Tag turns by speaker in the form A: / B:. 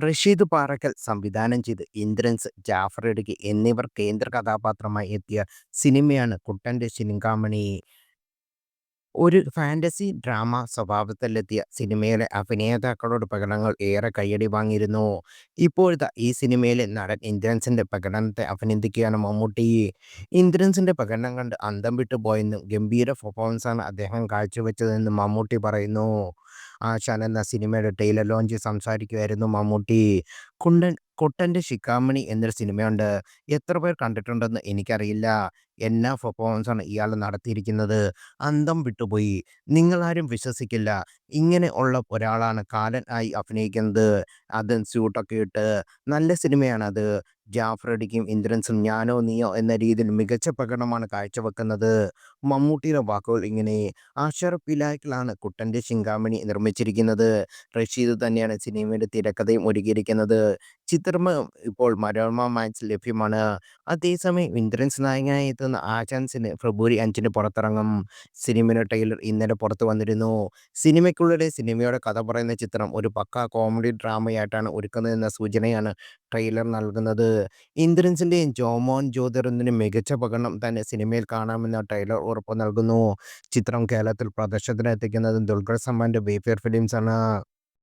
A: റഷീദ് പാറക്കൽ സംവിധാനം ചെയ്ത് ഇന്ദ്രൻസ്, ജാഫർ ഇടുക്കി എന്നിവർ കേന്ദ്ര കഥാപാത്രമായി എത്തിയ സിനിമയാണ് കുട്ടൻ്റെ ചിന്താമണി. ഒരു ഫാന്റസി ഡ്രാമ സ്വഭാവത്തിലെത്തിയ സിനിമയിലെ അഭിനേതാക്കളുടെ പ്രകടനങ്ങൾ ഏറെ കയ്യടി വാങ്ങിയിരുന്നു. ഇപ്പോഴത്തെ ഈ സിനിമയിലെ നടൻ ഇന്ദ്രൻസിന്റെ പ്രകടനത്തെ അഭിനന്ദിക്കുകയാണ് മമ്മൂട്ടി. ഇന്ദ്രൻസിന്റെ പ്രകടനം കണ്ട് അന്തം വിട്ടു പോയെന്നും ഗംഭീര പെർഫോമൻസാണ് അദ്ദേഹം കാഴ്ചവെച്ചതെന്നും മമ്മൂട്ടി പറയുന്നു. ആശാൻ എന്ന സിനിമയുടെ ട്രെയിലർ ലോഞ്ചിൽ സംസാരിക്കുകയായിരുന്നു മമ്മൂട്ടി. കുട്ടൻ്റെ ശിഖാമണി എന്നൊരു സിനിമയുണ്ട്. എത്ര പേർ കണ്ടിട്ടുണ്ടെന്ന് എനിക്കറിയില്ല. എന്നാ പെർഫോമൻസാണ് ഇയാൾ നടത്തിയിരിക്കുന്നത്. അന്തം വിട്ടുപോയി. നിങ്ങളാരും വിശ്വസിക്കില്ല. ഇങ്ങനെ ഉള്ള ഒരാളാണ് കാലൻ ആയി അഭിനയിക്കുന്നത്. അതും സ്യൂട്ടൊക്കെ ഇട്ട്. നല്ല സിനിമയാണത്. ജാഫർ ഇടുക്കിയും ഇന്ദ്രൻസും ഞാനോ നീയോ എന്ന രീതിയിൽ മികച്ച പ്രകടനമാണ് കാഴ്ചവെക്കുന്നത്. മമ്മൂട്ടിയുടെ വാക്കുകൾ ഇങ്ങനെ: അഷറഫ് ഇലാഹിലാണ് കുട്ടൻ്റെ ചിന്താമണി നിർമ്മിച്ചിരിക്കുന്നത്. റഷീദ് തന്നെയാണ് സിനിമയുടെ തിരക്കഥയും ഒരുക്കിയിരിക്കുന്നത്. ചിത്രം ഇപ്പോൾ മനോരമ മാക്സിൽ ലഭ്യമാണ്. അതേസമയം ഇന്ദ്രൻസ് നായകനായി എത്തുന്ന ആശാൻ ഫെബ്രുവരി 5-ന് പുറത്തിറങ്ങും. സിനിമയുടെ ട്രെയിലർ ഇന്നലെ പുറത്തു വന്നിരുന്നു. സിനിമയ്ക്കുള്ളിലെ സിനിമയുടെ കഥ പറയുന്ന ചിത്രം ഒരു പക്കാ കോമഡി ഡ്രാമയായിട്ടാണ് ഒരുക്കുന്നതെന്ന സൂചനയാണ് ട്രെയിലർ നൽകുന്നത്. ഇന്ദ്രൻസിൻ്റെയും ജോമോൻ ജ്യോതിറിൻ്റെയും മികച്ച പ്രകടനം തന്നെ സിനിമയിൽ കാണാമെന്ന ട്രെയിലർ ഉറപ്പു നൽകുന്നു. ചിത്രം കേരളത്തിൽ പ്രദർശനത്തിന് എത്തിക്കുന്നത് ദുൽഖർ സൽമാൻ്റെ വേഫെയർ ഫിലിംസാണ്.